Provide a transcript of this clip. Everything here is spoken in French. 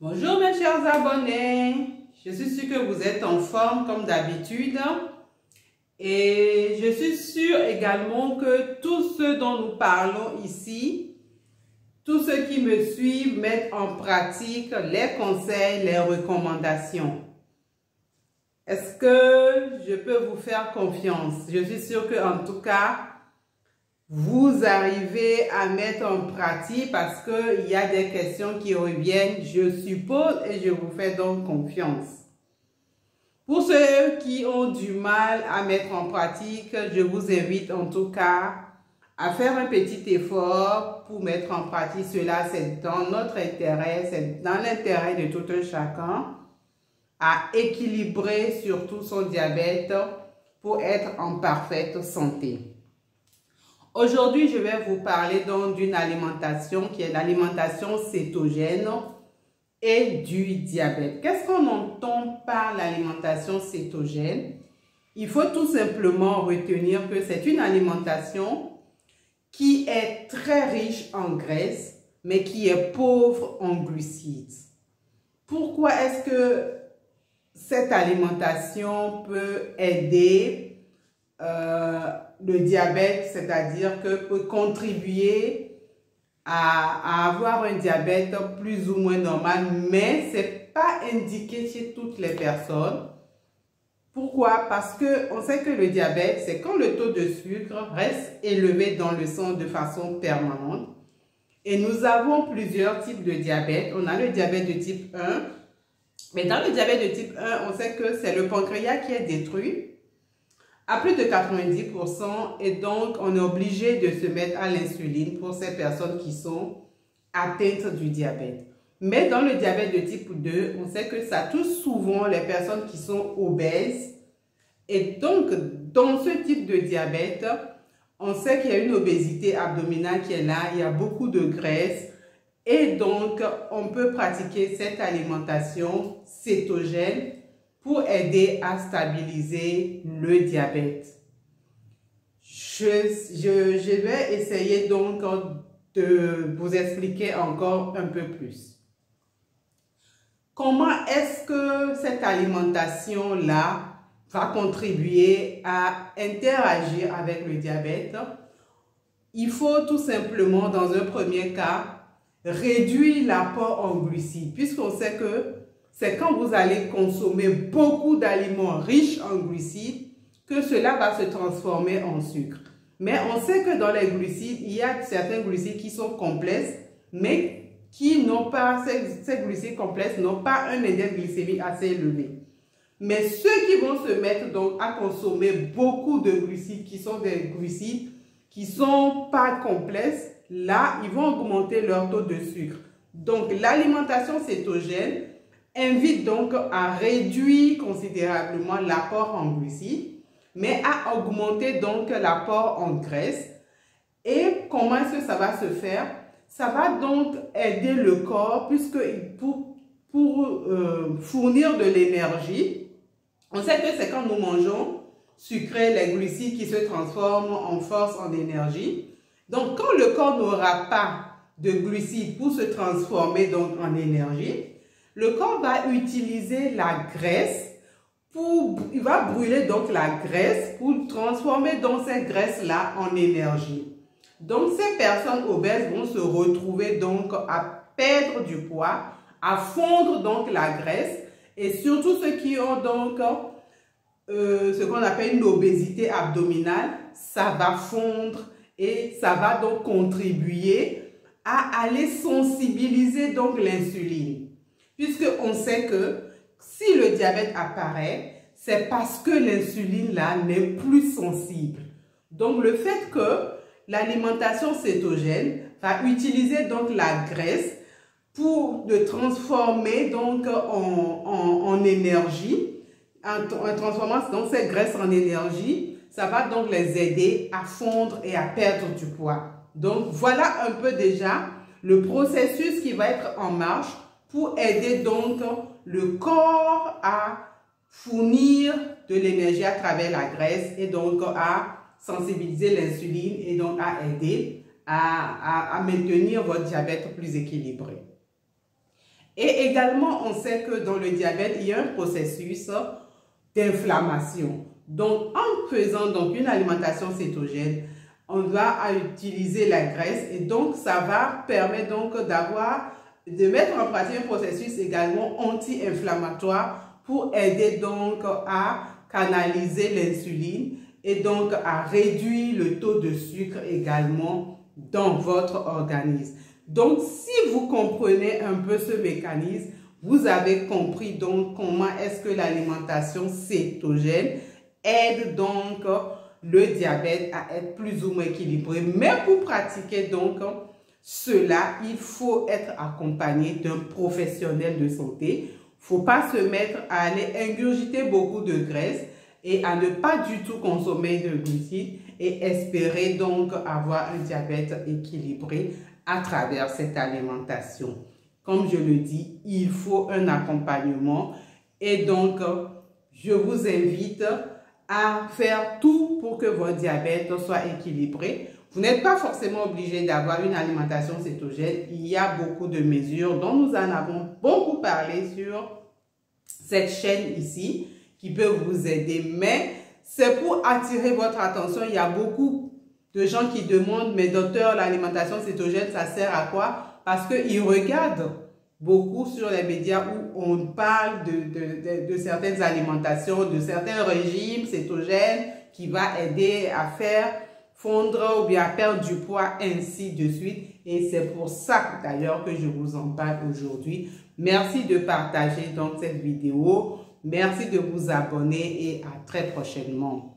Bonjour mes chers abonnés, je suis sûre que vous êtes en forme comme d'habitude et je suis sûre également que tous ceux dont nous parlons ici, tous ceux qui me suivent mettent en pratique les conseils, les recommandations. Est-ce que je peux vous faire confiance? Je suis sûre qu'en tout cas, vous arrivez à mettre en pratique parce qu'il y a des questions qui reviennent, je suppose, et je vous fais donc confiance. Pour ceux qui ont du mal à mettre en pratique, je vous invite en tout cas à faire un petit effort pour mettre en pratique cela. C'est dans notre intérêt, c'est dans l'intérêt de tout un chacun à équilibrer surtout son diabète pour être en parfaite santé. Aujourd'hui, je vais vous parler donc d'une alimentation qui est l'alimentation cétogène et du diabète. Qu'est-ce qu'on entend par l'alimentation cétogène? Il faut tout simplement retenir que c'est une alimentation qui est très riche en graisse, mais qui est pauvre en glucides. Pourquoi est-ce que cette alimentation peut aider le diabète, c'est-à-dire que peut contribuer à avoir un diabète plus ou moins normal, mais ce n'est pas indiqué chez toutes les personnes. Pourquoi? Parce qu'on sait que le diabète, c'est quand le taux de sucre reste élevé dans le sang de façon permanente. Et nous avons plusieurs types de diabète. On a le diabète de type 1. Mais dans le diabète de type 1, on sait que c'est le pancréas qui est détruit à plus de 90%, et donc on est obligé de se mettre à l'insuline pour ces personnes qui sont atteintes du diabète. Mais dans le diabète de type 2, on sait que ça touche souvent les personnes qui sont obèses, et donc dans ce type de diabète, on sait qu'il y a une obésité abdominale qui est là, il y a beaucoup de graisse, et donc on peut pratiquer cette alimentation cétogène pour aider à stabiliser le diabète. Je vais essayer donc de vous expliquer encore un peu plus. Comment est-ce que cette alimentation-là va contribuer à interagir avec le diabète? Il faut tout simplement, dans un premier cas, réduire l'apport en glucides, puisqu'on sait que c'est quand vous allez consommer beaucoup d'aliments riches en glucides que cela va se transformer en sucre. Mais on sait que dans les glucides, il y a certains glucides qui sont complexes, mais qui n'ont pas, ces glucides complexes n'ont pas un index glycémique assez élevé. Mais ceux qui vont se mettre donc à consommer beaucoup de glucides, qui sont des glucides qui ne sont pas complexes, là, ils vont augmenter leur taux de sucre. Donc, l'alimentation cétogène invite donc à réduire considérablement l'apport en glucides, mais à augmenter donc l'apport en graisse. Et comment est-ce que ça va se faire? Ça va donc aider le corps, puisque pour fournir de l'énergie, on sait que c'est quand nous mangeons sucré, les glucides qui se transforment en force, en énergie. Donc, quand le corps n'aura pas de glucides pour se transformer donc en énergie, le corps va utiliser la graisse il va brûler donc la graisse pour transformer donc cette graisse-là en énergie. Donc, ces personnes obèses vont se retrouver donc à perdre du poids, à fondre donc la graisse, et surtout ceux qui ont donc ce qu'on appelle une obésité abdominale, ça va fondre et ça va donc contribuer à aller sensibiliser donc l'insuline. Puisqu'on sait que si le diabète apparaît, c'est parce que l'insuline là n'est plus sensible. Donc le fait que l'alimentation cétogène va utiliser donc la graisse pour le transformer donc en énergie, en transformant donc cette graisse en énergie, ça va donc les aider à fondre et à perdre du poids. Donc voilà un peu déjà le processus qui va être en marche pour aider donc le corps à fournir de l'énergie à travers la graisse et donc à sensibiliser l'insuline et donc à aider à maintenir votre diabète plus équilibré. Et également, on sait que dans le diabète, il y a un processus d'inflammation. Donc, en faisant donc une alimentation cétogène, on va utiliser la graisse et donc ça va permettre donc de mettre en pratique un processus également anti-inflammatoire pour aider donc à canaliser l'insuline et donc à réduire le taux de sucre également dans votre organisme. Donc, si vous comprenez un peu ce mécanisme, vous avez compris donc comment est-ce que l'alimentation cétogène aide donc le diabète à être plus ou moins équilibré. Mais pour pratiquer donc cela, il faut être accompagné d'un professionnel de santé. Il ne faut pas se mettre à aller ingurgiter beaucoup de graisse et à ne pas du tout consommer de glucides et espérer donc avoir un diabète équilibré à travers cette alimentation. Comme je le dis, il faut un accompagnement et donc je vous invite à faire tout pour que votre diabète soit équilibré. Vous n'êtes pas forcément obligé d'avoir une alimentation cétogène. Il y a beaucoup de mesures dont nous en avons beaucoup parlé sur cette chaîne ici qui peut vous aider. Mais c'est pour attirer votre attention. Il y a beaucoup de gens qui demandent, mais docteur, l'alimentation cétogène, ça sert à quoi? Parce qu'ils regardent beaucoup sur les médias où on parle de certaines alimentations, de certains régimes cétogènes qui va aider à faire fondre ou bien à perdre du poids, ainsi de suite. Et c'est pour ça d'ailleurs que je vous en parle aujourd'hui. Merci de partager donc cette vidéo. Merci de vous abonner et à très prochainement.